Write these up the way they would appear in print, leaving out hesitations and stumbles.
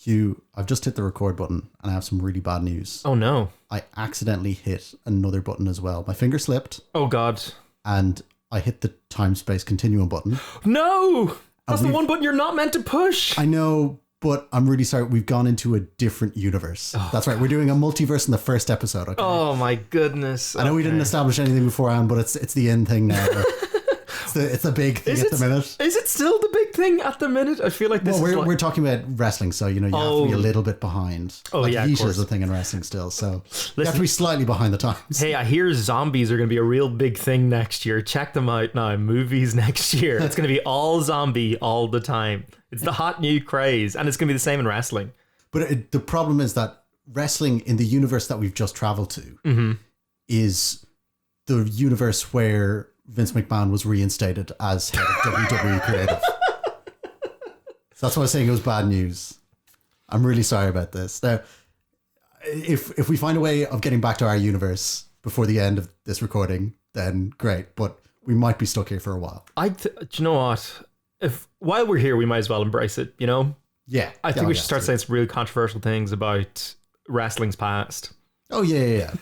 Hugh, I've just hit the record button and I have some really bad news. Oh no. I accidentally hit another button as well. My finger slipped. Oh god. And I hit the time-space continuum button. No! That's the one button you're not meant to push. I know, but I'm really sorry. We've gone into a different universe. Oh, That's right. We're doing a multiverse in the first episode. Okay? Oh my goodness. I know we didn't establish anything beforehand, but it's the end thing now. It's the big thing at the minute. Is it still the big thing at the minute? I feel like this we're talking about wrestling, so you have to be a little bit behind. Oh yeah, Yeet is a thing in wrestling still, so you have to be slightly behind the times. Hey, I hear zombies are going to be a real big thing next year. Check them out now. Movies next year. It's going to be all zombie all the time. It's the hot new craze, and it's going to be the same in wrestling. But the problem is that wrestling in the universe that we've just traveled to is the universe where Vince McMahon was reinstated as head of WWE Creative. So that's why I was saying it was bad news. I'm really sorry about this. Now, if we find a way of getting back to our universe before the end of this recording, then great. But we might be stuck here for a while. Do you know what? While we're here, we might as well embrace it, you know? Yeah. I think we should start saying some really controversial things about wrestling's past. Oh, yeah.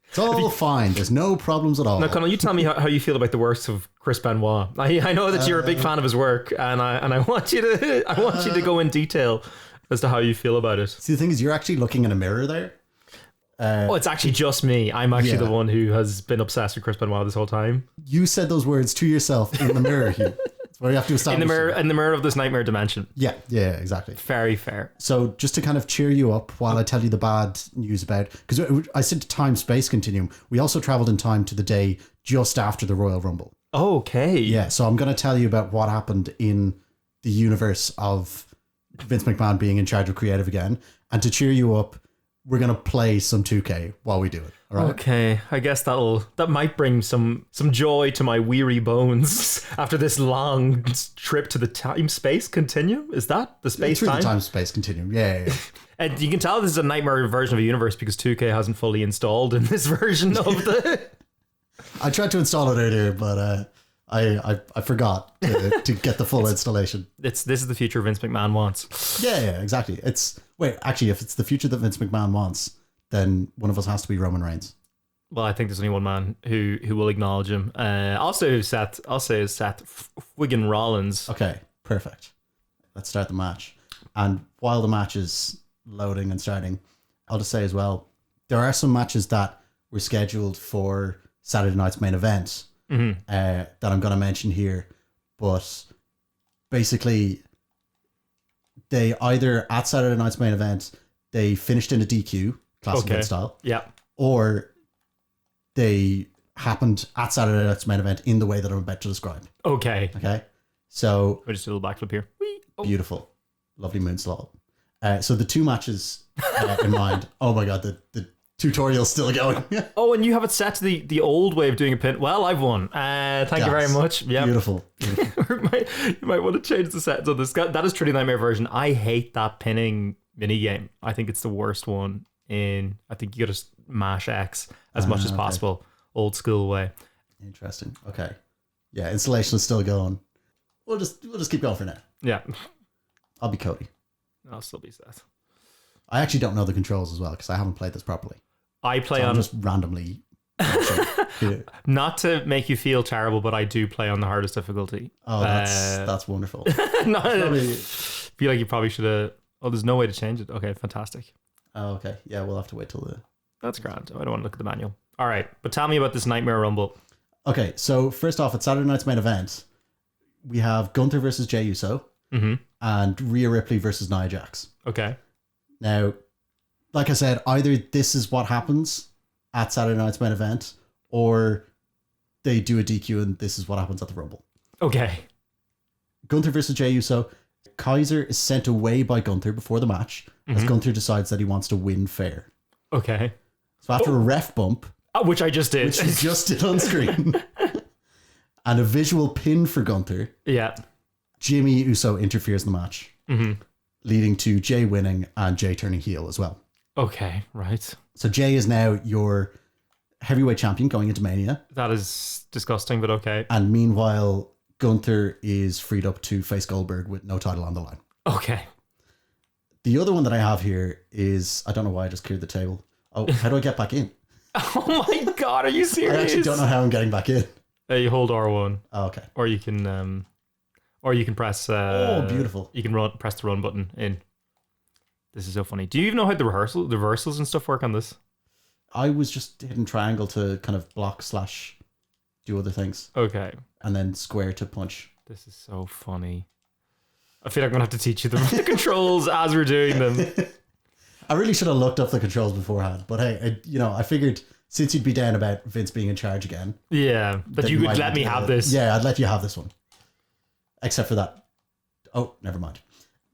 It's all fine. There's no problems at all. Now, Conall, you tell me how you feel about the works of Chris Benoit. I know that you're a big fan of his work, and I want you to go in detail as to how you feel about it. See, the thing is, you're actually looking in a mirror there. It's actually just me. I'm actually the one who has been obsessed with Chris Benoit this whole time. You said those words to yourself in the mirror, Hugh. That's what you have to establish. In the mirror of this nightmare dimension. Yeah, exactly. Very fair. So just to kind of cheer you up while I tell you the bad news about, because I said time-space continuum, we also traveled in time to the day just after the Royal Rumble. Okay. Yeah, so I'm going to tell you about what happened in the universe of Vince McMahon being in charge of creative again. And to cheer you up, we're going to play some 2K while we do it. All right? Okay, I guess that might bring some joy to my weary bones after this long trip to the time-space continuum. Is that the space-time? The time-space continuum, yeah. And you can tell this is a nightmare version of a universe because 2K hasn't fully installed in this version of the... I tried to install it earlier, but I forgot to get the full installation. This is the future Vince McMahon wants. Yeah, exactly. If it's the future that Vince McMahon wants, then one of us has to be Roman Reigns. Well, I think there's only one man who will acknowledge him. I'll say Seth Wiggin Rollins. Okay, perfect. Let's start the match. And while the match is loading and starting, I'll just say as well, there are some matches that were scheduled for Saturday night's main event that I'm going to mention here. But basically, they either at Saturday night's main event, they finished in a DQ, classic Vince style. Yeah. Or they happened at Saturday night's main event in the way that I'm about to describe. Okay. So we just do a little backflip here. Beautiful. Lovely moonsault. So the two matches in mind. Oh my God, the tutorial's still going. Oh, and you have it set to the old way of doing a pin. Well, I've won. Thank you very much. Yeah. Beautiful. You might want to change the settings on this. That is truly Nightmare version. I hate that pinning mini game. I think it's the worst one I think you got to mash X as much as possible. Old school way. Interesting. Okay. Yeah, installation is still going. We'll just keep going for now. Yeah. I'll be Cody. I'll still be Seth. I actually don't know the controls as well because I haven't played this properly. I play on just randomly. Not to make you feel terrible, but I do play on the hardest difficulty. Oh, that's wonderful. I feel like you probably should have. Oh, there's no way to change it. Okay, fantastic. Oh, okay. Yeah, we'll have to wait till the... That's grand. I don't want to look at the manual. All right, but tell me about this Nightmare Rumble. Okay, so first off, at Saturday night's main event, we have Gunther versus Jey Uso and Rhea Ripley versus Nia Jax. Okay. Now, like I said, either this is what happens at Saturday night's main event, or they do a DQ and this is what happens at the Rumble. Okay. Gunther versus Jey Uso. Kaiser is sent away by Gunther before the match as Gunther decides that he wants to win fair. Okay. So after a ref bump, which I just did. Which you just did on screen, and a visual pin for Gunther, Jimmy Uso interferes in the match, leading to Jey winning and Jey turning heel as well. Okay, right. So Jey is now your heavyweight champion going into Mania. That is disgusting, but okay. And meanwhile, Gunther is freed up to face Goldberg with no title on the line. Okay. The other one that I have here is, I don't know why I just cleared the table. Oh, how do I get back in? Oh my God, are you serious? I actually don't know how I'm getting back in. You hold R1. Oh, okay. Or you can press. Oh, beautiful. You can press the run button in. This is so funny. Do you even know how the reversals and stuff work on this? I was just hitting triangle to kind of block / do other things. Okay. And then square to punch. This is so funny. I feel like I'm going to have to teach you the controls as we're doing them. I really should have looked up the controls beforehand. But hey, I figured since you'd be down about Vince being in charge again. Yeah, that you would let me have this. Yeah, I'd let you have this one. Except for that. Oh, never mind.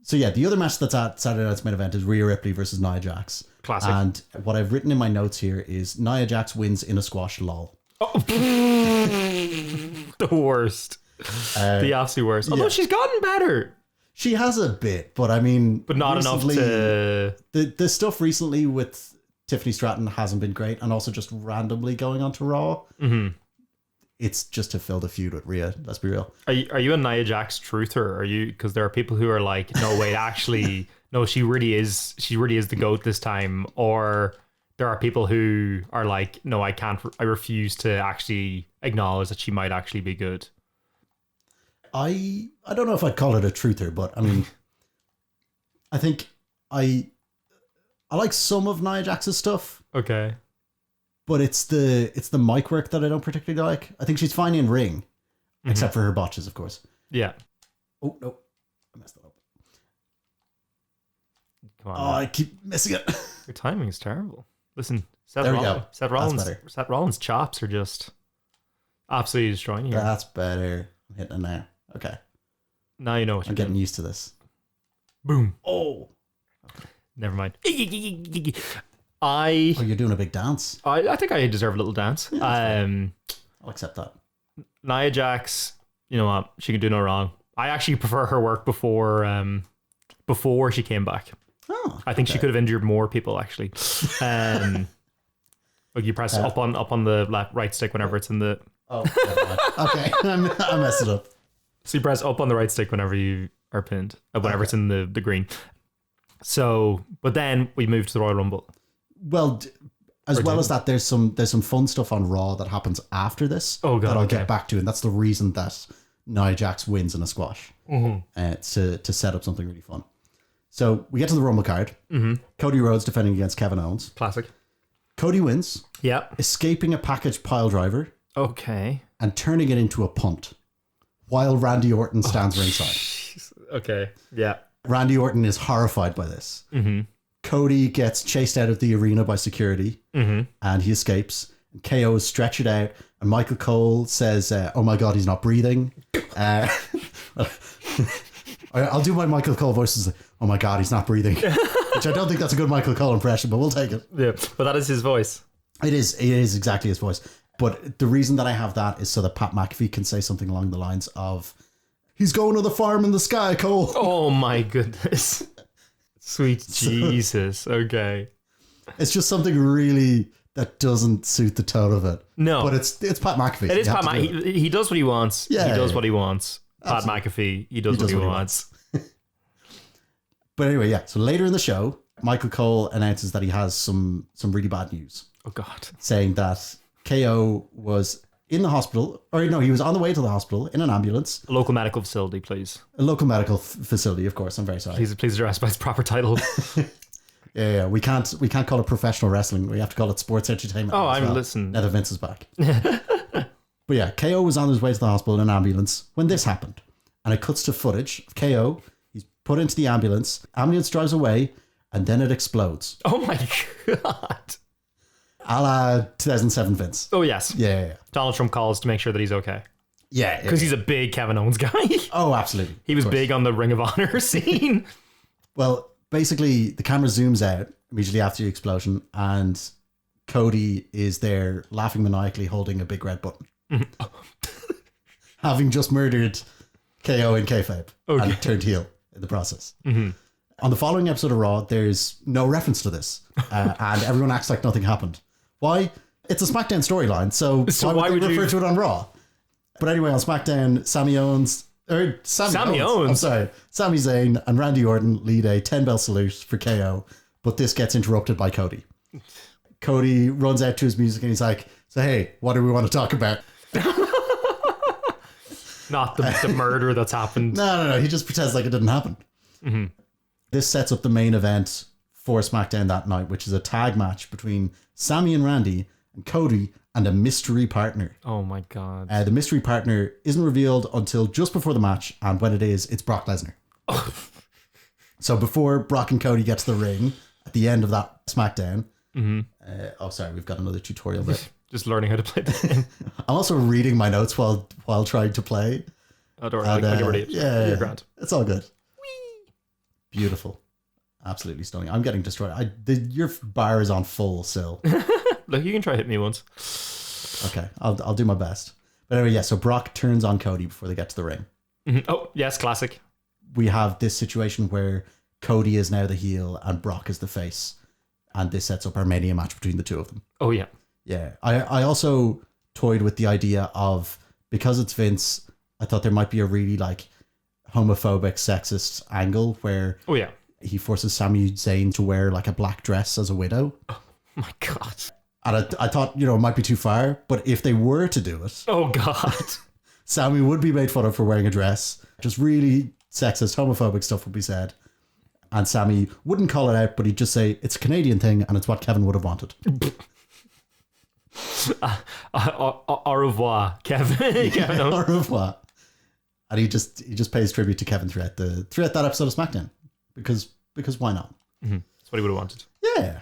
So yeah, the other match that's at Saturday Night's main event is Rhea Ripley versus Nia Jax. Classic. And what I've written in my notes here is Nia Jax wins in a squash, lol. Oh. The worst. The absolute worst. Although she's gotten better. She has a bit, but I mean... But not enough to... The stuff recently with Tiffany Stratton hasn't been great, and also just randomly going on to Raw. Mm-hmm. It's just to fill the feud with Rhea, let's be real. Are you a Nia Jax truther? Are you, because there are people who are like, no, wait, actually, no, she really is the GOAT this time. Or there are people who are like, no, I refuse to actually acknowledge that she might actually be good. I don't know if I'd call it a truther, but I mean, I think I like some of Nia Jax's stuff. Okay. But it's the mic work that I don't particularly like. I think she's fine in ring, except for her botches, of course. Yeah. Oh, no. I messed that up. Come on. Oh, I keep missing it. Your timing is terrible. Listen, There we go. Seth Rollins' chops are just absolutely destroying you. That's better. I'm hitting it now. Okay. Now you know what I'm getting used to this. Boom. Oh. Never mind. Oh, you're doing a big dance. I think I deserve a little dance. Yeah, I'll accept that. Nia Jax, you know what? She can do no wrong. I actually prefer her work before she came back. Oh, I think she could have injured more people actually. Like you press up on the right stick whenever it's in the. Oh, okay. I messed it up. So you press up on the right stick whenever you are pinned, whenever it's in the green. So, but then we move to the Royal Rumble. Well, as that, there's some fun stuff on Raw that happens after this. Oh god, that I'll get back to, and that's the reason that Nia Jax wins in a squash to set up something really fun. So we get to the Rumble card. Mm-hmm. Cody Rhodes defending against Kevin Owens. Classic. Cody wins. Yeah. Escaping a package pile driver. Okay. And turning it into a punt, while Randy Orton stands ringside. Geez. Okay. Yeah. Randy Orton is horrified by this. Mm-hmm. Cody gets chased out of the arena by security, and he escapes. KO is stretched out, and Michael Cole says, "Oh my God, he's not breathing." I'll do my Michael Cole voices. Oh my God, he's not breathing. Which I don't think that's a good Michael Cole impression, but we'll take it. Yeah, but that is his voice. It is exactly his voice. But the reason that I have that is so that Pat McAfee can say something along the lines of, "He's going to the farm in the sky, Cole." Oh my goodness. Sweet Jesus. Okay. It's just something really that doesn't suit the tone of it. No. But it's Pat McAfee. It is Pat McAfee. He does what he wants. Yeah, he does what he wants. Absolutely. Pat McAfee, he does what he wants. But anyway, yeah. So later in the show, Michael Cole announces that he has some really bad news. Oh God. Saying that KO was in the hospital, or no, he was on the way to the hospital in an ambulance. A local medical facility, please. A local medical facility, of course. I'm very sorry. Please address by its proper title. Yeah. We can't call it professional wrestling. We have to call it sports entertainment. Oh, listen. Now that Vince is back. But yeah, KO was on his way to the hospital in an ambulance when this happened. And it cuts to footage of KO. He's put into the ambulance. Ambulance drives away, and then it explodes. Oh my God. A la 2007 Vince. Oh, yes. Yeah. Donald Trump calls to make sure that he's okay. Yeah. Because he's a big Kevin Owens guy. Oh, absolutely. He was big on the Ring of Honor scene. Well, basically, the camera zooms out immediately after the explosion, and Cody is there laughing maniacally holding a big red button. Having just murdered KO in kayfabe and turned heel in the process. Mm-hmm. On the following episode of Raw, there's no reference to this, and everyone acts like nothing happened. Why? It's a SmackDown storyline, so why would they refer to it on Raw? But anyway, on SmackDown, Sami Owens Or Sammy Owens. I'm sorry. Sami Zayn and Randy Orton lead a 10-bell salute for KO, but this gets interrupted by Cody. Cody runs out to his music and he's like, so hey, what do we want to talk about? Not the murder that's happened. No. He just pretends like it didn't happen. Mm-hmm. This sets up the main event for SmackDown that night, which is a tag match between Sami and Randy and Cody and a mystery partner. Oh my God. The mystery partner isn't revealed until just before the match, and when it is, it's Brock Lesnar. So before Brock and Cody get to the ring at the end of that SmackDown, sorry, we've got another tutorial bit. Just learning how to play the game. I'm also reading my notes while trying to play. Oh, don't worry, I'll get ready. Yeah, You're grand. It's all good. Whee! Beautiful. Absolutely stunning. I'm getting destroyed. Your bar is on full still. Look, you can try hit me once. Okay, I'll do my best. But anyway, yeah, so Brock turns on Cody before they get to the ring. Mm-hmm. Oh, yes, classic. We have this situation where Cody is now the heel and Brock is the face. And this sets up our Mania match between the two of them. Oh, yeah. Yeah. I also toyed with the idea of, because it's Vince, I thought there might be a really like homophobic, sexist angle where he forces Sami Zayn to wear like a black dress as a widow. Oh my God. And I thought, it might be too far, but if they were to do it, oh God, Sami would be made fun of for wearing a dress. Just really sexist, homophobic stuff would be said. And Sami wouldn't call it out, but he'd just say, it's a Canadian thing and it's what Kevin would have wanted. Au revoir, Kevin. Kevin Au revoir. And he just pays tribute to Kevin throughout that episode of SmackDown. Because why not? Mm-hmm. That's what he would have wanted. Yeah.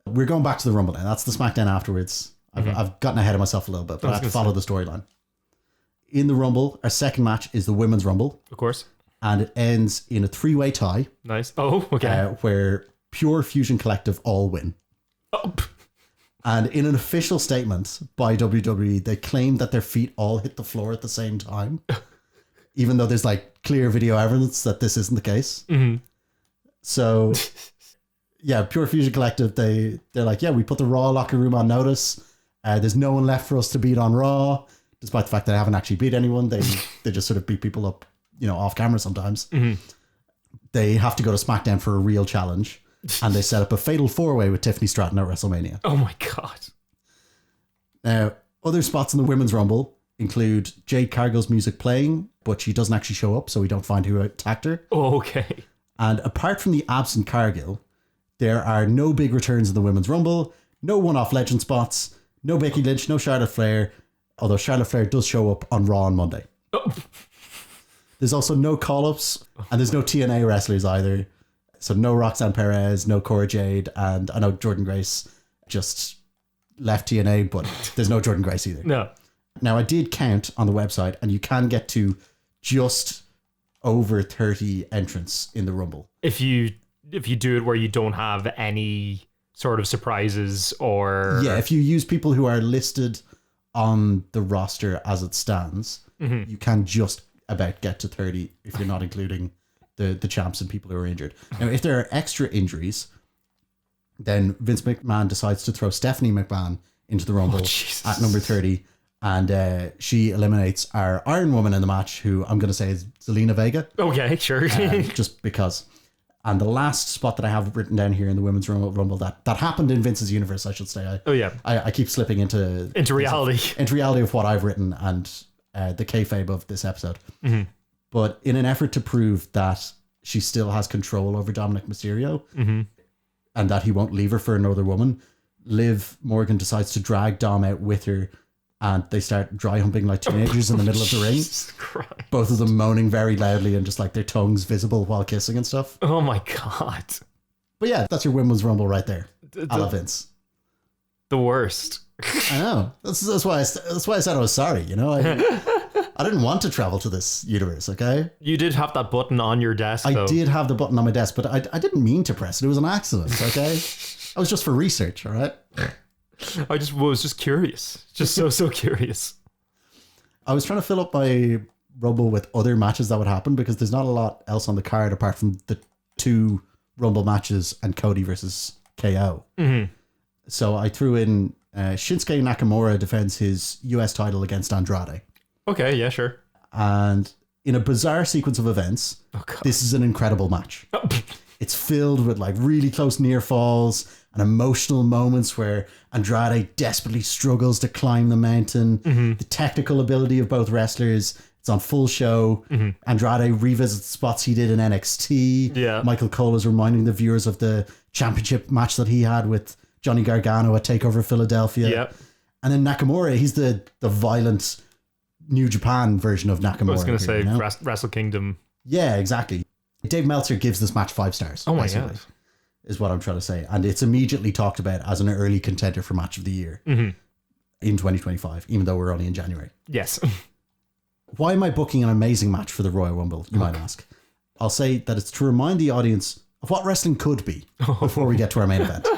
We're going back to the Rumble now. That's the SmackDown afterwards. I've gotten ahead of myself a little bit, but I have to follow the storyline. In the Rumble, our second match is the Women's Rumble. Of course. And it ends in a 3-way tie. Nice. Oh, okay. Where Pure Fusion Collective all win. Oh. And in an official statement by WWE, they claim that their feet all hit the floor at the same time. Even though there's like clear video evidence that this isn't the case. Mm-hmm. So, yeah, Pure Fusion Collective, they're like, yeah, we put the Raw locker room on notice. There's no one left for us to beat on Raw, despite the fact that they haven't actually beat anyone. They just sort of beat people up, off camera sometimes. Mm-hmm. They have to go to SmackDown for a real challenge. And they set up a fatal 4-way with Tiffany Stratton at WrestleMania. Oh my God. Now, other spots in the Women's Rumble include Jade Cargill's music playing, but she doesn't actually show up, so we don't find who attacked her. Oh, okay. And apart from the absent Cargill, there are no big returns in the Women's Rumble, no one-off legend spots, no Becky Lynch, no Charlotte Flair, although Charlotte Flair does show up on Raw on Monday. Oh. There's also no call-ups, and there's no TNA wrestlers either. So no Roxanne Perez, no Cora Jade, and I know Jordan Grace just left TNA, but there's no Jordan Grace either. No. Now, I did count on the website, and you can get to just over 30 entrants in the Rumble. If you do it where you don't have any sort of surprises or... Yeah, if you use people who are listed on the roster as it stands, you can just about get to 30 if you're not including the champs and people who are injured. Now, if there are extra injuries, then Vince McMahon decides to throw Stephanie McMahon into the Rumble at number 30, and she eliminates our Iron Woman in the match, who I'm going to say is Zelina Vega. Okay, sure. Just because. And the last spot that I have written down here in the Women's Rumble that happened in Vince's universe, I should say. I keep slipping into reality. Into reality of what I've written and the kayfabe of this episode. Mm-hmm. But in an effort to prove that she still has control over Dominic Mysterio and that he won't leave her for another woman, Liv Morgan decides to drag Dom out with her, and they start dry humping like teenagers in the middle of the ring. Christ. Both of them moaning very loudly and just like their tongues visible while kissing and stuff. Oh my God. But yeah, that's your Women's Rumble right there. I love Vince. The worst. I know. That's why I said I was sorry, I didn't want to travel to this universe, okay? You did have that button on your desk, though. I did have the button on my desk, but I didn't mean to press it. It was an accident, okay? I was just for research, all right? I was just curious. Just so curious. I was trying to fill up my Rumble with other matches that would happen because there's not a lot else on the card apart from the 2 Rumble matches and Cody versus KO. Mm-hmm. So I threw in Shinsuke Nakamura defends his US title against Andrade. Okay, yeah, sure. And in a bizarre sequence of events, this is an incredible match. It's filled with like really close near falls and emotional moments where Andrade desperately struggles to climb the mountain. The technical ability of both wrestlers, it's on full show. Andrade revisits spots he did in NXT. Yeah. Michael Cole is reminding the viewers of the championship match that he had with Johnny Gargano at TakeOver Philadelphia. Yep. And then Nakamura, he's the violent New Japan version of Nakamura. I was going to say you know? Wrestle Kingdom. Yeah, exactly. Dave Meltzer gives this match 5 stars. Oh my God. Is what I'm trying to say. And it's immediately talked about as an early contender for match of the year in 2025, even though we're only in January. Yes. Why am I booking an amazing match for the Royal Rumble, you might ask? I'll say that it's to remind the audience of what wrestling could be before we get to our main event.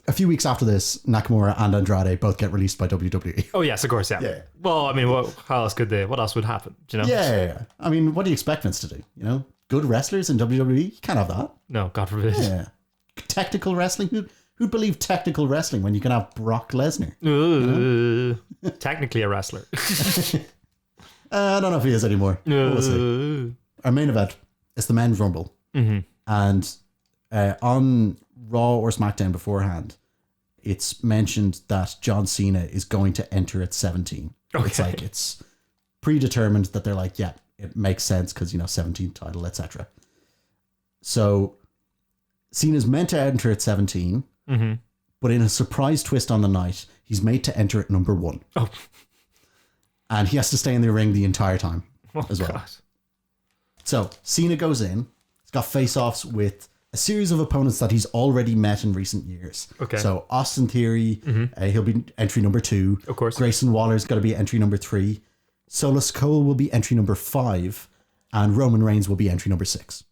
A few weeks after this, Nakamura and Andrade both get released by WWE. Oh, yes, of course, yeah. Well, I mean, how else could they? What else would happen? Do you know? Yeah. I mean, what do you expect Vince to do? You know, good wrestlers in WWE? You can't have that. No, God forbid. Yeah. Technical wrestling? Who'd believe technical wrestling when you can have Brock Lesnar? Technically a wrestler. I don't know if he is anymore. We'll see. Our main event is the men's rumble. And on Raw or SmackDown beforehand, it's mentioned that John Cena is going to enter at 17. Okay. It's like it's predetermined that they're like, yeah, it makes sense because, you know, 17th title, etc. So Cena's meant to enter at 17, but in a surprise twist on the night, he's made to enter at number 1. Oh. And he has to stay in the ring the entire time as well. God. So Cena goes in. He's got face-offs with a series of opponents that he's already met in recent years. Okay. So Austin Theory, he'll be entry number 2. Of course. Grayson Waller's got to be entry number 3. Solus Cole will be entry number 5. And Roman Reigns will be entry number 6.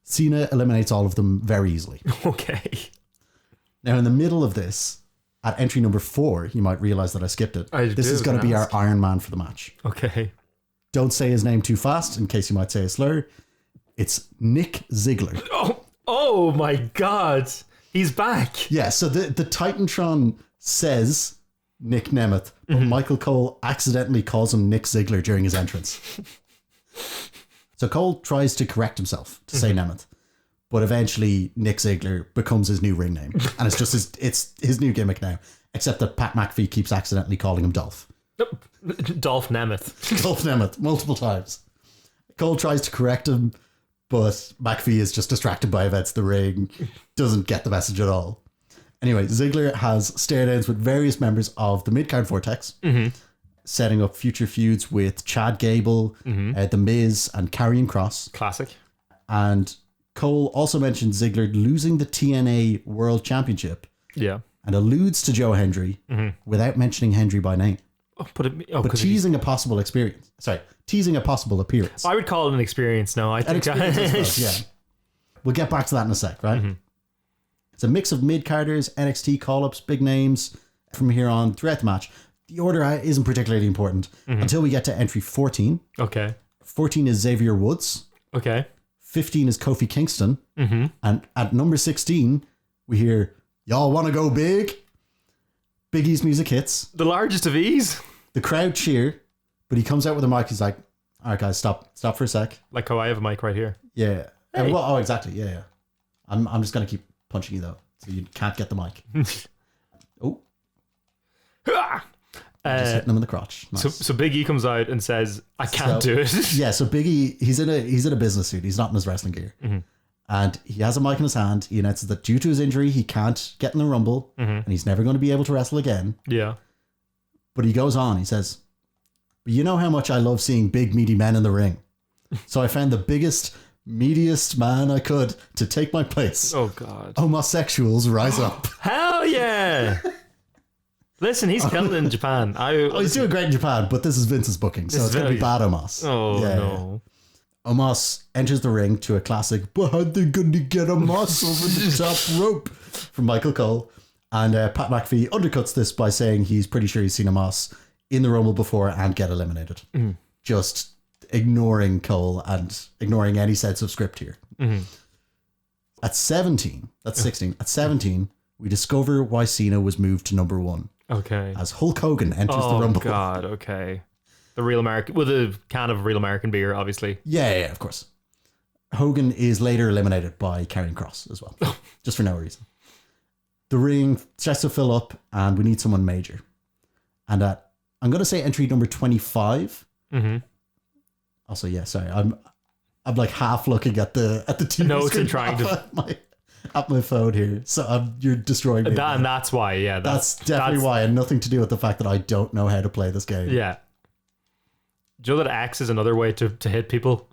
Cena eliminates all of them very easily. Okay. Now, in the middle of this, at entry number 4, you might realize that I skipped it. This is going to be our Iron Man for the match. Okay. Don't say his name too fast in case you might say a slur. It's Nick Ziggler. Oh my God. He's back. Yeah, so the Titantron says Nick Nemeth, but Michael Cole accidentally calls him Nick Ziggler during his entrance. So Cole tries to correct himself to say Nemeth, but eventually Nick Ziggler becomes his new ring name. And it's just his new gimmick now, except that Pat McAfee keeps accidentally calling him Dolph. Dolph Nemeth. Dolph Nemeth, multiple times. Cole tries to correct him, but McAfee is just distracted by events in the ring, doesn't get the message at all. Anyway, Ziggler has stare-downs with various members of the Mid-Card Vortex, setting up future feuds with Chad Gable, The Miz, and Karrion Kross. Classic. And Cole also mentioned Ziggler losing the TNA World Championship. Yeah. And alludes to Joe Hendry without mentioning Hendry by name. But teasing a possible experience. Sorry, teasing a possible appearance. I would call it an experience now. I think I suppose, yeah. We'll get back to that in a sec, right? It's a mix of mid-carders, NXT call-ups, big names from here on throughout the match. The order isn't particularly important until we get to entry 14. Okay. 14 is Xavier Woods. Okay. 15 is Kofi Kingston. And at number 16, we hear, "Y'all want to go big?" Big E's music hits. The largest of ease. The crowd cheer, but he comes out with a mic. He's like, "All right, guys, stop for a sec." Like how I have a mic right here. Yeah. Hey. Oh, exactly. Yeah. I'm just going to keep punching you, though, so you can't get the mic. Oh. Just hitting him in the crotch. Nice. So Big E comes out and says, "I can't do it." Yeah, so Big E, he's in a business suit. He's not in his wrestling gear. And he has a mic in his hand. He announces that due to his injury, he can't get in the Rumble, and he's never going to be able to wrestle again. Yeah. But he goes on, he says, "But you know how much I love seeing big, meaty men in the ring. So I found the biggest, meatiest man I could to take my place. Oh, God. Homosexuals rise up." Hell yeah. Listen, he's killing it in Japan. He's doing great in Japan, but this is Vince's booking, so it's going to be bad Omos. Oh, yeah, no. Omos enters the ring to a classic, "But how they going to get Omos over the top rope?" from Michael Cole. And Pat McAfee undercuts this by saying he's pretty sure he's seen Omos in the Rumble before and get eliminated. Just ignoring Cole and ignoring any sense of script here. At 17, that's 16, at 17, we discover why Cena was moved to number 1. Okay. As Hulk Hogan enters the Rumble. Oh, God, okay. The real American, with a can of real American beer, obviously. Yeah, of course. Hogan is later eliminated by Karrion Kross as well, just for no reason. The ring starts to fill up, and we need someone major. And I'm going to say entry number 25. Mm-hmm. Also, yeah, sorry, I'm like half looking at the TV notes screen and trying to at my phone here, so you're destroying me. And that's why, yeah, that's definitely why, and nothing to do with the fact that I don't know how to play this game. Yeah. Do you know that X is another way to hit people?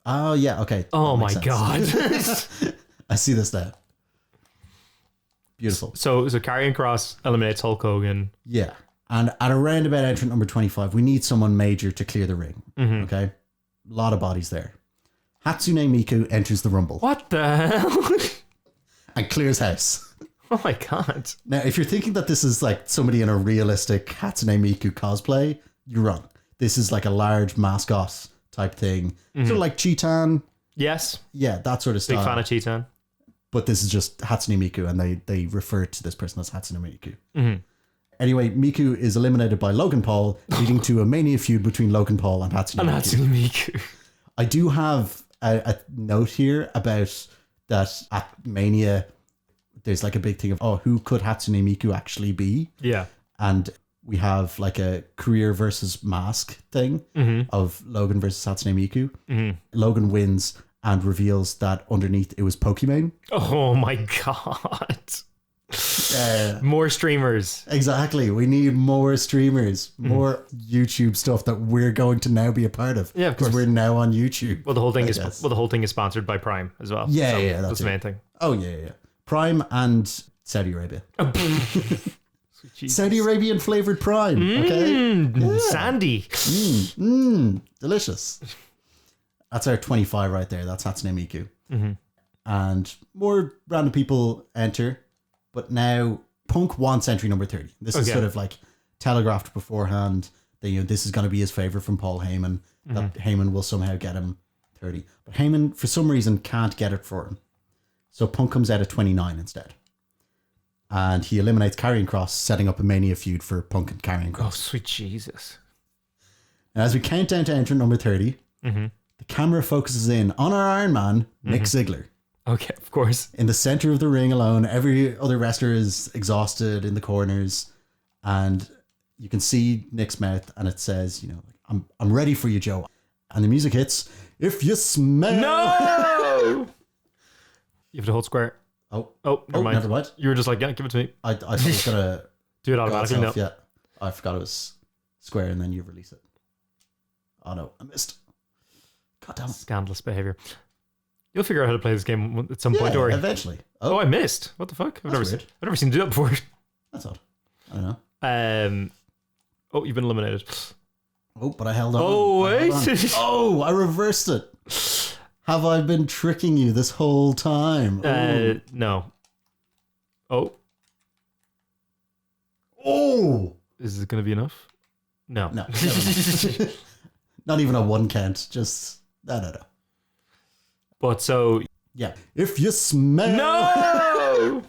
Oh yeah, okay. Oh my god. I see this now. Beautiful. So Karrion Kross eliminates Hulk Hogan. Yeah. And at around about entrant number 25, we need someone major to clear the ring. Mm-hmm. Okay? A lot of bodies there. Hatsune Miku enters the Rumble. What the hell? And clears house. Oh my god. Now, if you're thinking that this is like somebody in a realistic Hatsune Miku cosplay, you're wrong. This is like a large mascot type thing. Mm-hmm. Sort of like Cheetan. Yes. Yeah, that sort of stuff. Big fan of Cheetan. But this is just Hatsune Miku, and they refer to this person as Hatsune Miku. Mm-hmm. Anyway, Miku is eliminated by Logan Paul, leading to a Mania feud between Logan Paul and Hatsune Miku. I do have a note here about that at Mania, there's like a big thing of, who could Hatsune Miku actually be? Yeah. And we have like a career versus mask thing of Logan versus Hatsune Miku. Mm-hmm. Logan wins and reveals that underneath it was Pokemon. Oh my god. More streamers. Exactly. We need more streamers, more YouTube stuff that we're going to now be a part of. Yeah, because we're now on YouTube. Well, the whole thing is sponsored by Prime as well. Yeah, so that's the main thing. Oh yeah. Prime and Saudi Arabia. Saudi Arabian flavored Prime. Okay, sandy. Delicious. That's our 25 right there. That's Hatsune Miku. Mm-hmm. And more random people enter. But now Punk wants entry number 30. This is sort of like telegraphed beforehand that this is going to be his favor from Paul Heyman. That Heyman will somehow get him 30. But Heyman, for some reason, can't get it for him. So Punk comes out at 29 instead. And he eliminates Karrion Kross, setting up a Mania feud for Punk and Karrion Kross. Oh, sweet Jesus. Now, as we count down to entrant number 30, the camera focuses in on our Iron Man, Nick Ziggler. Okay, of course. In the center of the ring alone, every other wrestler is exhausted in the corners, and you can see Nick's mouth, and it says, I'm ready for you, Joe. And the music hits. If you smell... No! You have to hold square. Oh, never mind. You were just like, yeah, give it to me. I thought I was going to... Do it automatically, no. Yeah, I forgot it was square, and then you release it. Oh, no, I missed. God damn it. Scandalous behavior. You'll figure out how to play this game at some point, or eventually. Oh, I missed. What the fuck? I've never seen you do that before. That's odd. I don't know. You've been eliminated. Oh, but I held on. Oh, wait. I reversed it. Have I been tricking you this whole time? No. Oh. Is it going to be enough? No. Not even a one count. Just no. But so... Yeah. If you smell...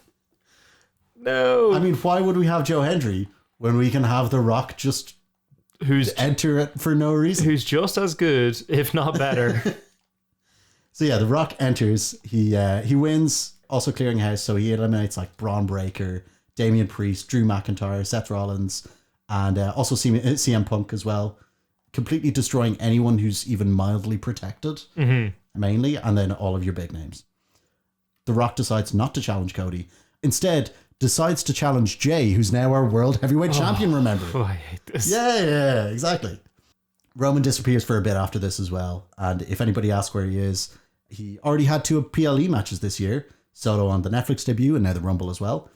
No! I mean, why would we have Joe Hendry when we can have The Rock just enter it for no reason? Who's just as good, if not better. So yeah, The Rock enters. He wins, also clearing house. So he eliminates like Braun Breaker, Damian Priest, Drew McIntyre, Seth Rollins, and also CM Punk as well. Completely destroying anyone who's even mildly protected. Mm-hmm. Mainly, and then all of your big names. The Rock decides not to challenge Cody. Instead, decides to challenge Jay, who's now our world heavyweight champion, remember? Oh, I hate this. Yeah, exactly. Roman disappears for a bit after this as well. And if anybody asks where he is, he already had 2 PLE matches this year. Solo on the Netflix debut and now the Rumble as well.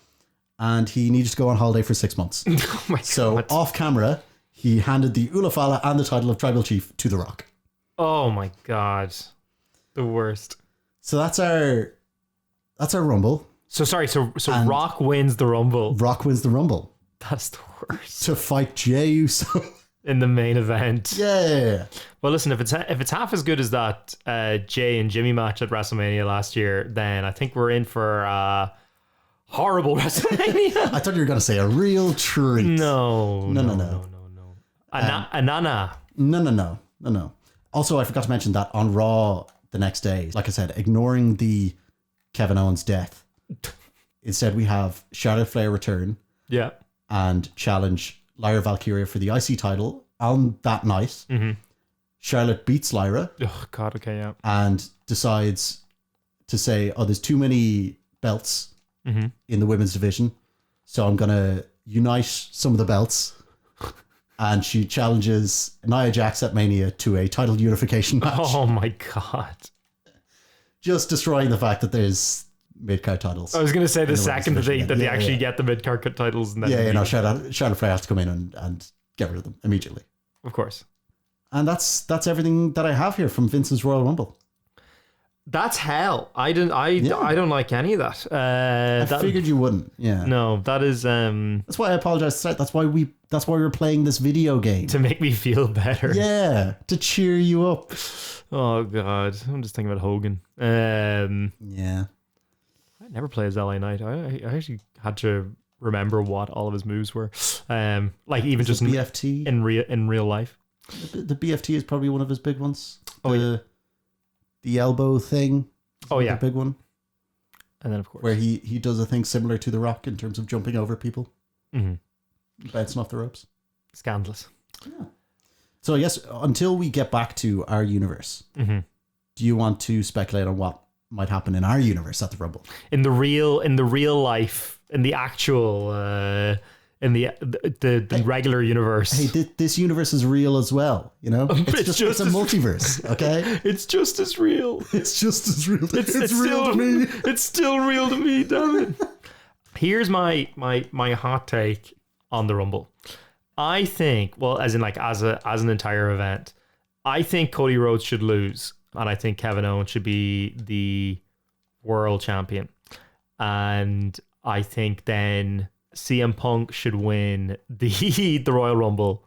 And he needed to go on holiday for 6 months. Oh my God. So off camera, he handed the Ulafala and the title of Tribal Chief to The Rock. Oh my God. The worst. So that's our Rumble. So Rock wins the Rumble. Rock wins the Rumble. That's the worst. To fight Jey Uso in the main event. Yeah. Well, listen, if it's half as good as that Jay and Jimmy match at WrestleMania last year, then I think we're in for horrible WrestleMania. I thought you were going to say a real treat. No. Anana. No. Also, I forgot to mention that on Raw the next day, like I said, ignoring the Kevin Owens death, instead we have Charlotte Flair return. Yeah. And challenge Lyra Valkyria for the IC title on that night. Mm-hmm. Charlotte beats Lyra. Oh, God, okay, yeah. And decides to say, there's too many belts in the women's division, so I'm going to unite some of the belts. And she challenges Nia Jax at Mania to a title unification match. Oh, my God. Just destroying the fact that there's mid-card titles. I was going to say the second that they actually get the mid-card titles. And then Charlotte Flair has to come in and get rid of them immediately. Of course. And that's everything that I have here from Vince's Royal Rumble. That's hell. I don't like any of that. I figured you wouldn't. Yeah. No, that is that's why I apologize. That's why we're playing this video game. To make me feel better. Yeah. To cheer you up. Oh God. I'm just thinking about Hogan. Yeah. I never play as LA Knight. I actually had to remember what all of his moves were. Like even just BFT in real life. The BFT is probably one of his big ones. The elbow thing. Oh yeah, the big one. And then of course where he does a thing similar to The Rock in terms of jumping over people, bouncing off the ropes. Scandalous. Yeah. So I guess until we get back to our universe, do you want to speculate on what might happen in our universe at the Rumble? In the real life, in the actual, in the regular universe. Hey, this universe is real as well. You know, it's a multiverse. Okay, it's just as real. It's just as real. It's real to me. It's still real to me. Damn it. Here's my hot take on the Rumble. I think, well, as in like as an entire event, I think Cody Rhodes should lose. And I think Kevin Owens should be the world champion. And I think then CM Punk should win the Royal Rumble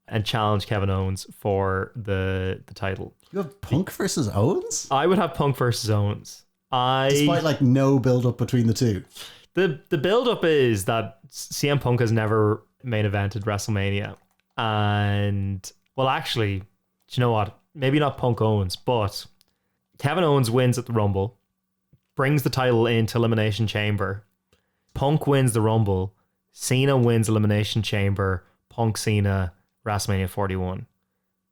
and challenge Kevin Owens for the title. You have Punk versus Owens? I would have Punk versus Owens. Despite like no build up between the two. The build up is that CM Punk has never main evented WrestleMania. And well, actually, do you know what? Maybe not Punk Owens, but Kevin Owens wins at the Rumble, brings the title into Elimination Chamber. Punk wins the Rumble. Cena wins Elimination Chamber. Punk Cena WrestleMania 41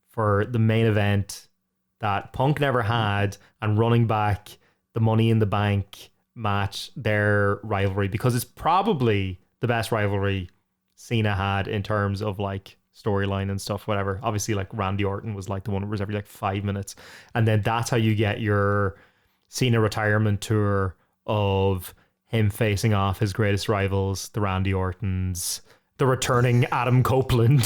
for the main event that Punk never had, and running back the Money in the Bank match, their rivalry, because it's probably the best rivalry Cena had in terms of like storyline and stuff, whatever. Obviously, like Randy Orton was like the one that was every like 5 minutes, and then that's how you get your Cena retirement tour of him facing off his greatest rivals, the Randy Ortons, the returning Adam Copeland.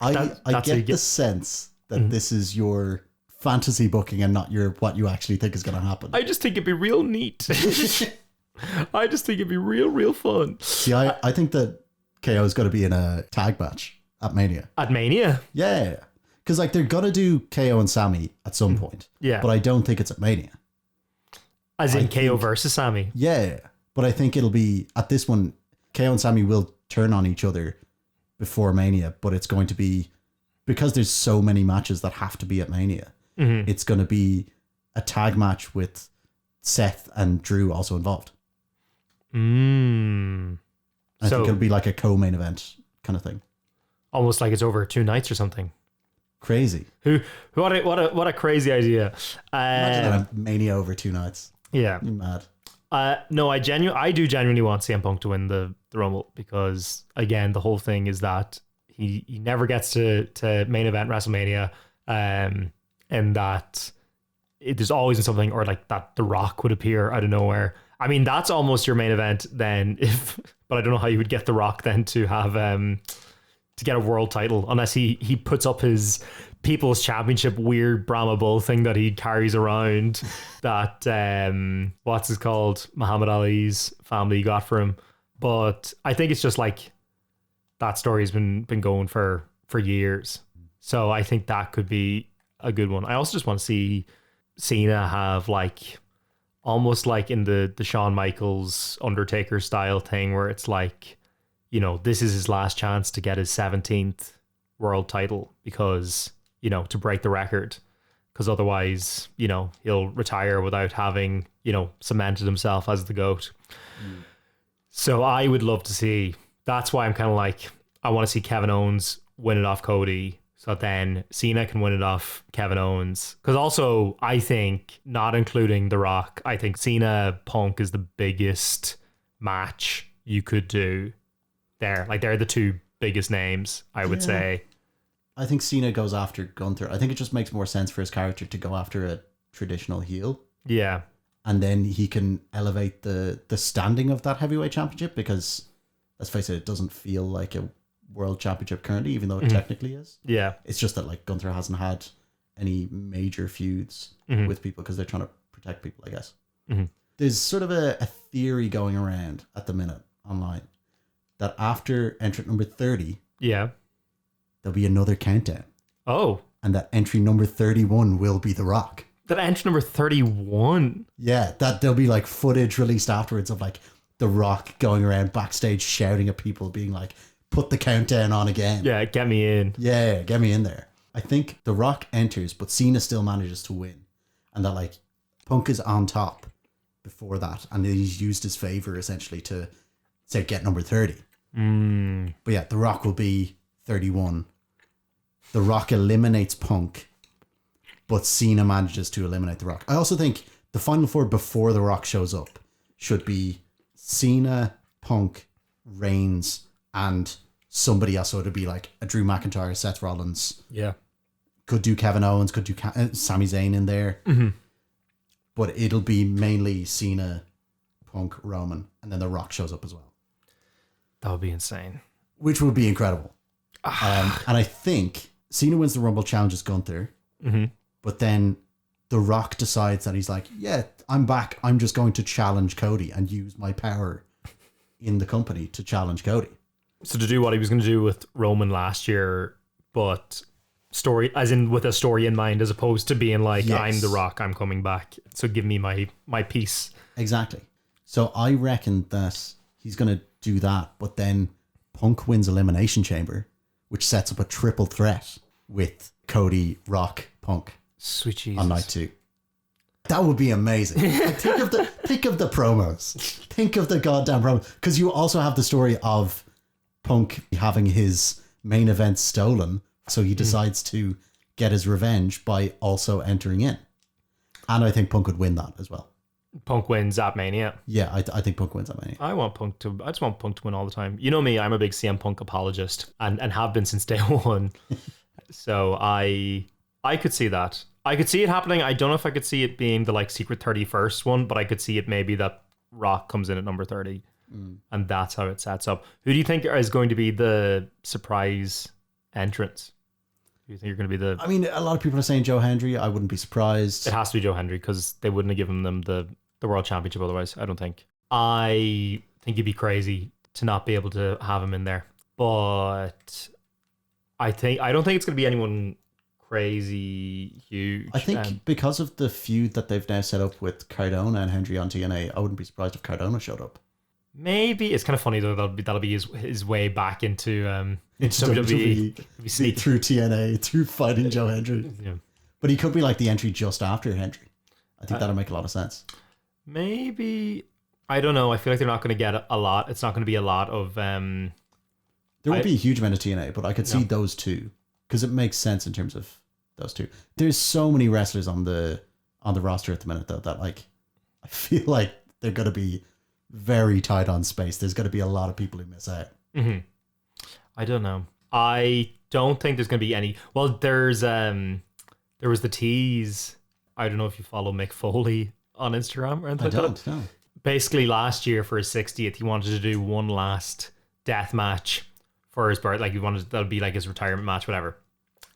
I get the sense that this is your fantasy booking and not what you actually think is going to happen. I just think it'd be real neat. I just think it'd be real fun. See, I think that KO is going to be in a tag match at Mania. At Mania? Yeah. Because like they're going to do KO and Sammy at some point. Yeah. But I don't think it's at Mania. As in KO versus Sammy? Yeah. But I think it'll be, at this one, KO and Sammy will turn on each other before Mania, but it's going to be, because there's so many matches that have to be at Mania, it's going to be a tag match with Seth and Drew also involved. I think it'll be like a co-main event kind of thing. Almost like it's over 2 nights or something. Crazy. What a crazy idea. Imagine that a Mania over 2 nights. Yeah. You're mad. No, I do genuinely want CM Punk to win the Rumble, because again, the whole thing is that he never gets to main event WrestleMania, and that there's always something, or like that The Rock would appear out of nowhere. I mean, that's almost your main event then, but I don't know how you would get The Rock then to have to get a world title, unless he puts up his People's Championship weird Brahma Bull thing that he carries around that what's it called, Muhammad Ali's family got for him. But I think it's just like that story's been going for years, so I think that could be a good one. I also just want to see Cena have like almost like in the Shawn Michaels Undertaker style thing, where it's like, this is his last chance to get his 17th world title because, to break the record. Because otherwise, he'll retire without having, cemented himself as the GOAT. So I would love to see, that's why I'm kind of like, I want to see Kevin Owens win it off Cody. So then Cena can win it off Kevin Owens. Because also, I think, not including The Rock, I think Cena Punk is the biggest match you could do there. Like, they're the two biggest names, I would say. I think Cena goes after Gunther. I think it just makes more sense for his character to go after a traditional heel. Yeah. And then he can elevate the standing of that heavyweight championship because, let's face it doesn't feel like a world championship currently, even though it technically is. Yeah. It's just that like Gunther hasn't had any major feuds with people because they're trying to protect people, I guess. There's sort of a theory going around at the minute online that after entrant number 30, there'll be another countdown. Oh. And that entry number 31 will be The Rock. That entry number 31? Yeah, that there'll be like footage released afterwards of like The Rock going around backstage shouting at people being like, put the countdown on again. Yeah, get me in. Yeah, get me in there. I think The Rock enters, but Cena still manages to win. And that like Punk is on top before that. And he's used his favor essentially to say get number 30. But yeah, The Rock will be 31. The Rock eliminates Punk, but Cena manages to eliminate The Rock. I also think the Final Four before The Rock shows up should be Cena, Punk, Reigns, and somebody else. So it'd be like a Drew McIntyre, Seth Rollins. Yeah. Could do Kevin Owens, could do Sami Zayn in there. But it'll be mainly Cena, Punk, Roman, and then The Rock shows up as well. That would be insane. Which would be incredible. And I think Cena wins the Rumble, challenges Gunther. But then The Rock decides that he's like, yeah, I'm back. I'm just going to challenge Cody and use my power in the company to challenge Cody. So to do what he was going to do with Roman last year, but story, as in with a story in mind, as opposed to being like, Yes. I'm The Rock, I'm coming back. So give me my piece. Exactly. So I reckon that he's going to do that, but then Punk wins Elimination Chamber, which sets up a triple threat with Cody, Rock, Punk. Sweet Jesus. On night 2. That would be amazing. Like, think of the promos. Think of the goddamn promos. Because you also have the story of Punk having his main event stolen. So he decides to get his revenge by also entering in. And I think Punk would win that as well. Punk wins at Mania. Yeah, I think Punk wins at Mania. I just want Punk to win all the time. You know me, I'm a big CM Punk apologist and have been since day one. So I could see that. I could see it happening. I don't know if I could see it being the like secret 31st one, but I could see it maybe that Rock comes in at number 30 and that's how it sets up. Who do you think is going to be the surprise entrance? Do you think you're going to be the... I mean, a lot of people are saying Joe Hendry. I wouldn't be surprised. It has to be Joe Hendry because they wouldn't have given them the world championship otherwise, I don't think. I think it'd be crazy to not be able to have him in there. But I don't think it's going to be anyone crazy huge. I think because of the feud that they've now set up with Cardona and Hendry on TNA, I wouldn't be surprised if Cardona showed up. That'll be his way back into WWE. Through TNA, through fighting Joe Hendry. Yeah. But he could be like the entry just after Hendry. I think that'll make a lot of sense. Maybe. I don't know. I feel like they're not going to get a lot. It's not going to be a lot of... there won't be a huge amount of TNA, but I could see those two because it makes sense in terms of those two. There's so many wrestlers on the roster at the minute though that like I feel like they're going to be very tight on space. There's going to be a lot of people who miss out. I don't know. I don't think there's going to be any. Well, there was the tease. I don't know if you follow Mick Foley on Instagram or anything. I don't know. Basically, last year for his 60th, he wanted to do one last death match for his birth. Like that'll be like his retirement match, whatever.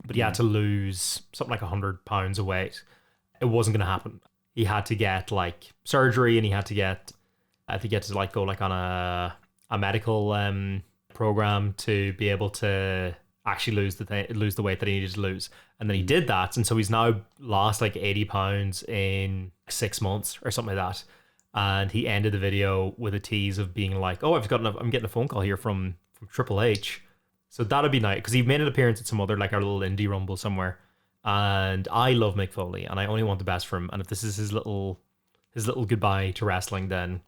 But he had to lose something like 100 pounds of weight. It wasn't going to happen. He had to get like surgery, and he had to get to like go like on a medical program to be able to actually lose the weight that he needed to lose. And then he did that, and so he's now lost like 80 pounds in 6 months or something like that. And he ended the video with a tease of being like, "Oh, I'm getting a phone call here from Triple H. So that'd be nice because he made an appearance at some other like our little indie rumble somewhere. And I love Mick Foley, and I only want the best for him. And if this is his little goodbye to wrestling, then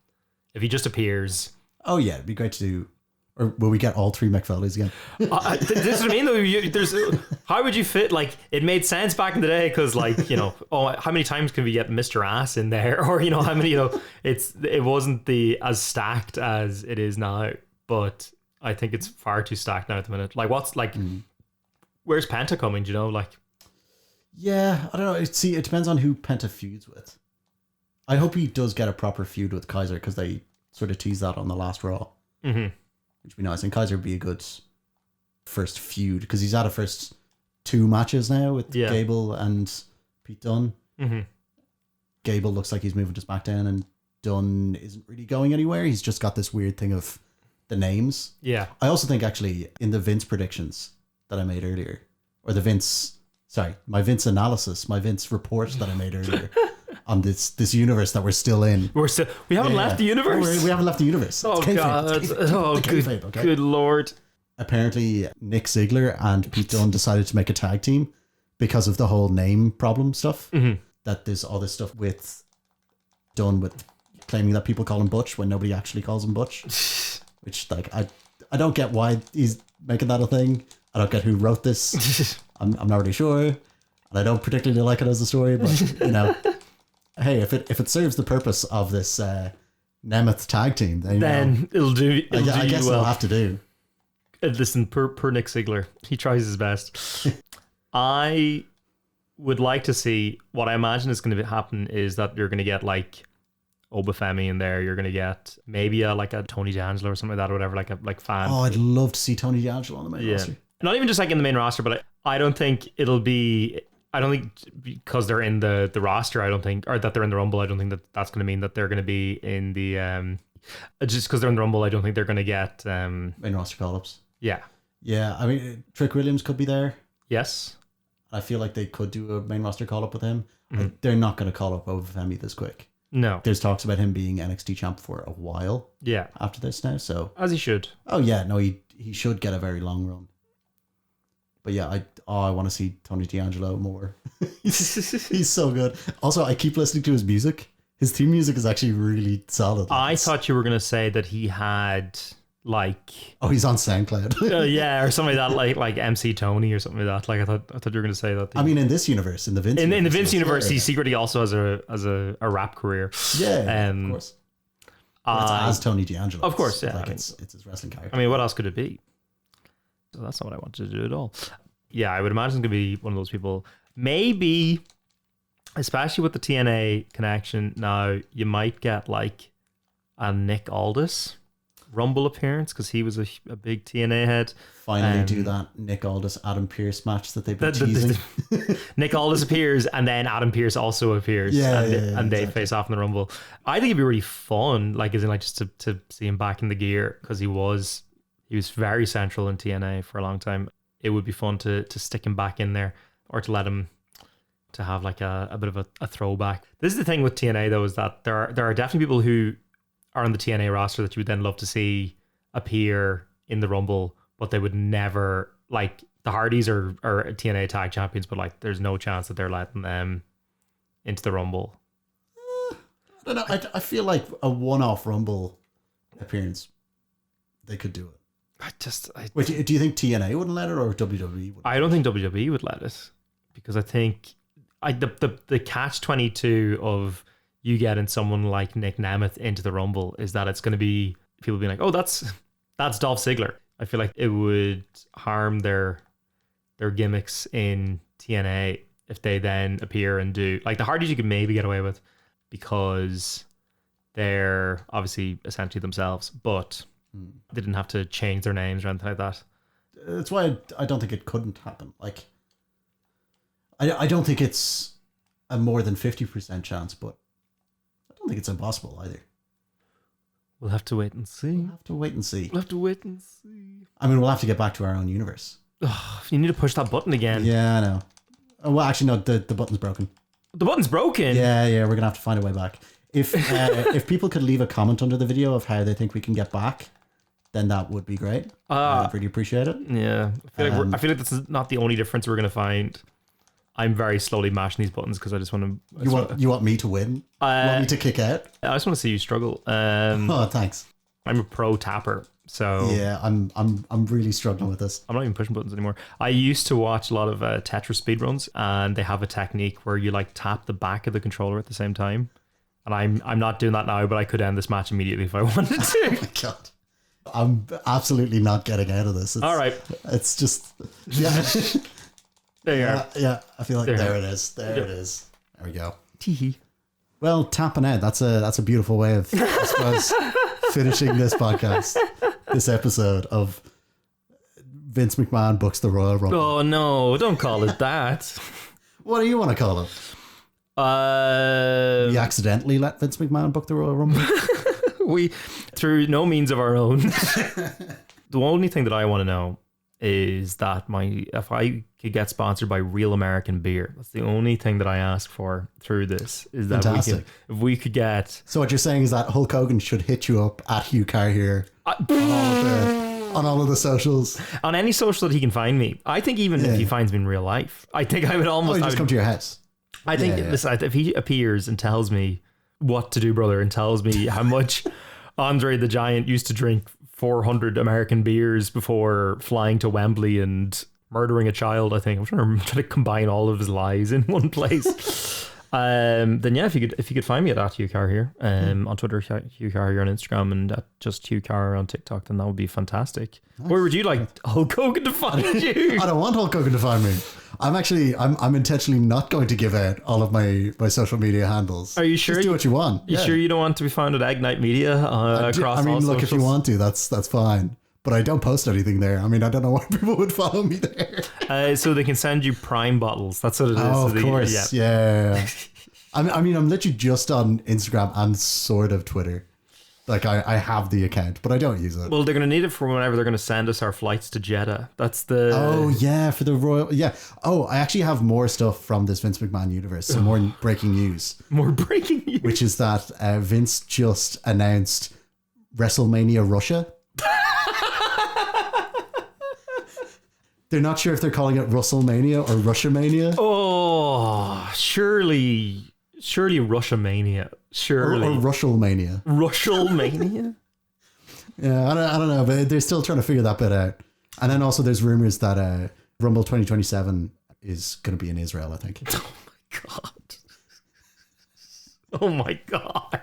if he just appears, oh yeah, it'd be great to do. Or will we get all 3 Mick Foleys again? this is what I mean. Though, how would you fit? Like, it made sense back in the day because, like, you know, how many times can we get Mr. Ass in there, or you know, how many? You know, it wasn't as stacked as it is now, but I think it's far too stacked now at the minute. Like, where's Penta coming? Do you know, like? Yeah, I don't know. See, it depends on who Penta feuds with. I hope he does get a proper feud with Kaiser because they sort of teased that on the last Raw. Mm-hmm. Which would be nice. And Kaiser would be a good first feud because he's had a first 2 matches now with Gable and Pete Dunne. Mm-hmm. Gable looks like he's moving to SmackDown and Dunne isn't really going anywhere. He's just got this weird thing of the names. Yeah. I also think actually in the Vince predictions that I made earlier, or my Vince analysis, my Vince report that I made earlier on this universe that we're still in. We haven't left the universe. We haven't left the universe. Oh God! Good Lord! Apparently, Nick Ziggler and Pete Dunne decided to make a tag team because of the whole name problem stuff. Mm-hmm. That there's all this stuff with Dunne with claiming that people call him Butch when nobody actually calls him Butch. Which, like, I don't get why he's making that a thing. I don't get who wrote this. I'm not really sure, and I don't particularly like it as a story. But you know, hey, if it serves the purpose of this Nemeth tag team, then it'll do. I guess well. it'll have to do. Listen, per Nick Ziggler, he tries his best. I would like to see what I imagine is going to happen is that you're going to get like Obafemi in there. You're going to get maybe a Tony D'Angelo or something like that, or whatever, like fan. Oh, I'd love to see Tony D'Angelo on the main roster. Not even just like in the main roster, but I don't think it'll be. I don't think because they're in the roster. I don't think, or that they're in the Rumble. I don't think that's going to mean that they're going to be in the. Just because they're in the Rumble, I don't think they're going to get main roster call-ups. Yeah. I mean, Trick Williams could be there. Yes. I feel like they could do a main roster call-up with him. Mm-hmm. They're not going to call up Obafemi this quick. No. There's talks about him being NXT champ for a while. Yeah. After this now, so as he should. Oh yeah, no, he should get a very long run. But yeah, I want to see Tony D'Angelo more. He's so good. Also, I keep listening to his music. His theme music is actually really solid. I thought you were going to say that he had like... Oh, he's on SoundCloud. Yeah, or something like that, like MC Tony or something like that. Like I thought you were going to say that. I mean, in this universe, in the Vince in the Vince universe, he secretly also has a rap career. Yeah, of course. It's as Tony D'Angelo. Of course, yeah. Like it's his wrestling character. I mean, what else could it be? So that's not what I wanted to do at all. Yeah, I would imagine it's going to be one of those people. Maybe, especially with the TNA connection, now you might get like a Nick Aldis Rumble appearance because he was a big TNA head. Finally do that Nick Aldis Adam Pearce match that they've been teasing. Nick Aldis appears and then Adam Pearce also appears and they face off in the Rumble. I think it'd be really fun, like as in like just to see him back in the gear because he was very central in TNA for a long time. It would be fun to stick him back in there or to let him to have like a bit of a throwback. This is the thing with TNA though, is that there are definitely people who are on the TNA roster that you would then love to see appear in the Rumble, but they would never, like the Hardys are TNA tag champions, but like there's no chance that they're letting them into the Rumble. I don't know. I feel like a one-off Rumble appearance, they could do it. Wait, do you think TNA wouldn't let it or WWE would? I don't think WWE would let it because I think the catch-22 of you getting someone like Nick Nemeth into the Rumble is that it's going to be people being like, oh, that's Dolph Ziggler. I feel like it would harm their gimmicks in TNA if they then appear and do like the Hardys you could maybe get away with because they're obviously essentially themselves, but they didn't have to change their names or anything like that. That's why I don't think it couldn't happen. Like, I don't think it's a more than 50% chance, but I don't think it's impossible either. We'll have to wait and see. We'll have to wait and see. I mean, we'll have to get back to our own universe. Oh, you need to push that button again. Yeah, I know. Oh, well, actually, no, the button's broken. The button's broken? Yeah, we're going to have to find a way back. If people could leave a comment under the video of how they think we can get back, then that would be great. I'd really appreciate it. Yeah. I feel like this is not the only difference we're going to find. I'm very slowly mashing these buttons because I just want to... You want me to win? You want me to kick out? I just want to see you struggle. Oh, thanks. I'm a pro tapper, so... Yeah, I'm really struggling with this. I'm not even pushing buttons anymore. I used to watch a lot of Tetris speedruns, and they have a technique where you like tap the back of the controller at the same time. And I'm not doing that now, but I could end this match immediately if I wanted to. Oh my God. I'm absolutely not getting out of this. All right. It's just... Yeah. There you are. Yeah, I feel like there it is. There it is. There we go. Tee-hee. Well, tapping out. That's a beautiful way of, I suppose, finishing this podcast, this episode of Vince McMahon books the Royal Rumble. Oh no! Don't call it that. What do you want to call it? We accidentally let Vince McMahon book the Royal Rumble. We, through no means of our own. The only thing that I want to know is that if I could get sponsored by Real American Beer, that's the only thing that I ask for through this, is that Fantastic. if we could get... So what you're saying is that Hulk Hogan should hit you up at Hugh Carr here on all of the socials. On any social that he can find me. I think even if he finds me in real life, I think I would almost... He just come to your house. I think if he appears and tells me what to do, brother, and tells me how much Andre the Giant used to drink 400 American beers before flying to Wembley and murdering a child, I think. I'm trying to combine all of his lies in one place. Then yeah, if you could find me at Hugh Carr here, on Twitter, Hugh Carr here on Instagram, and at just Hugh Carr on TikTok, then that would be fantastic. Nice. Where would you like Hulk Hogan to find you? I don't want Hulk Hogan to find me. I'm intentionally not going to give out all of my social media handles. Are you sure? Just do what you want. You sure you don't want to be found at Egg Night Media across all socials? Look, if you want to, that's fine. But I don't post anything there. I mean, I don't know why people would follow me there. So they can send you Prime bottles. That's what it is. Oh, of course. Yeah. I'm literally just on Instagram and sort of Twitter. Like I have the account, but I don't use it. Well, they're going to need it for whenever they're going to send us our flights to Jeddah. That's the... Oh, yeah, for the Royal... Yeah. Oh, I actually have more stuff from this Vince McMahon universe. Some more breaking news. More breaking news. Which is that Vince just announced WrestleMania Russia. They're not sure if they're calling it Russellmania or Russia-mania. Oh, surely Russia-mania. Surely. Or Russellmania. Russellmania? Yeah, I don't know, but they're still trying to figure that bit out. And then also there's rumors that Rumble 2027 is going to be in Israel, I think. Oh my God.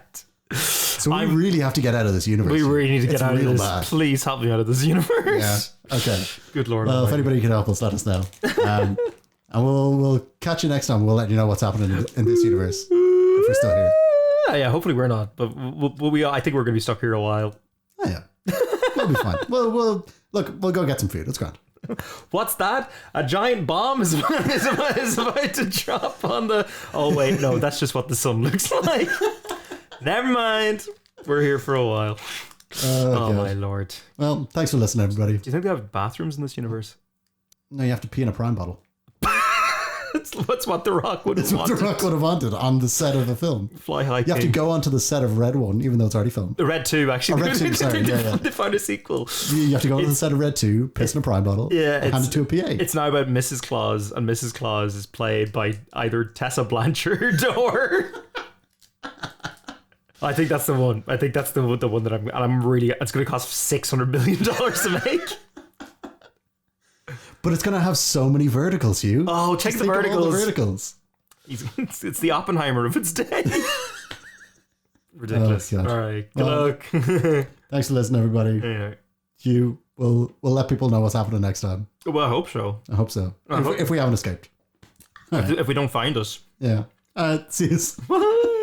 So we really have to get out of this universe. We really need to get out of this. Bad. Please help me out of this universe. Yeah. Okay. Good Lord. Well, if anybody can help us, let us know. And we'll catch you next time. We'll let you know what's happening in this universe. If we're still here. Yeah, hopefully we're not. But I think we're going to be stuck here a while. Oh, yeah. We'll be fine. We'll go get some food. It's grand. What's that? A giant bomb is about to drop on the... Oh, wait. No, that's just what the sun looks like. Never mind. We're here for a while. Oh, my Lord. Well, thanks for listening, everybody. Do you think they have bathrooms in this universe? No, you have to pee in a Prime bottle. That's what The Rock would have wanted. What The Rock would have wanted on the set of a film. Fly High King. You have to go onto the set of Red 1, even though it's already filmed. The Red 2, actually. Red 2, sorry. They found a sequel. You have to go onto the set of Red 2, piss in a Prime bottle, and hand it to a PA. It's now about Mrs. Claus, and Mrs. Claus is played by either Tessa Blanchard or... I think that's the one. I think that's the one that I'm really... It's going to cost $600 million to make. But it's going to have so many verticals, Hugh. Oh, check the verticals. All the verticals. It's the Oppenheimer of its day. Ridiculous. Oh, all right. Good luck. Thanks for listening, everybody. Yeah. Hugh, we'll let people know what's happening next time. Well, I hope so. I hope so. If we haven't escaped. If we don't find us. Yeah. See you.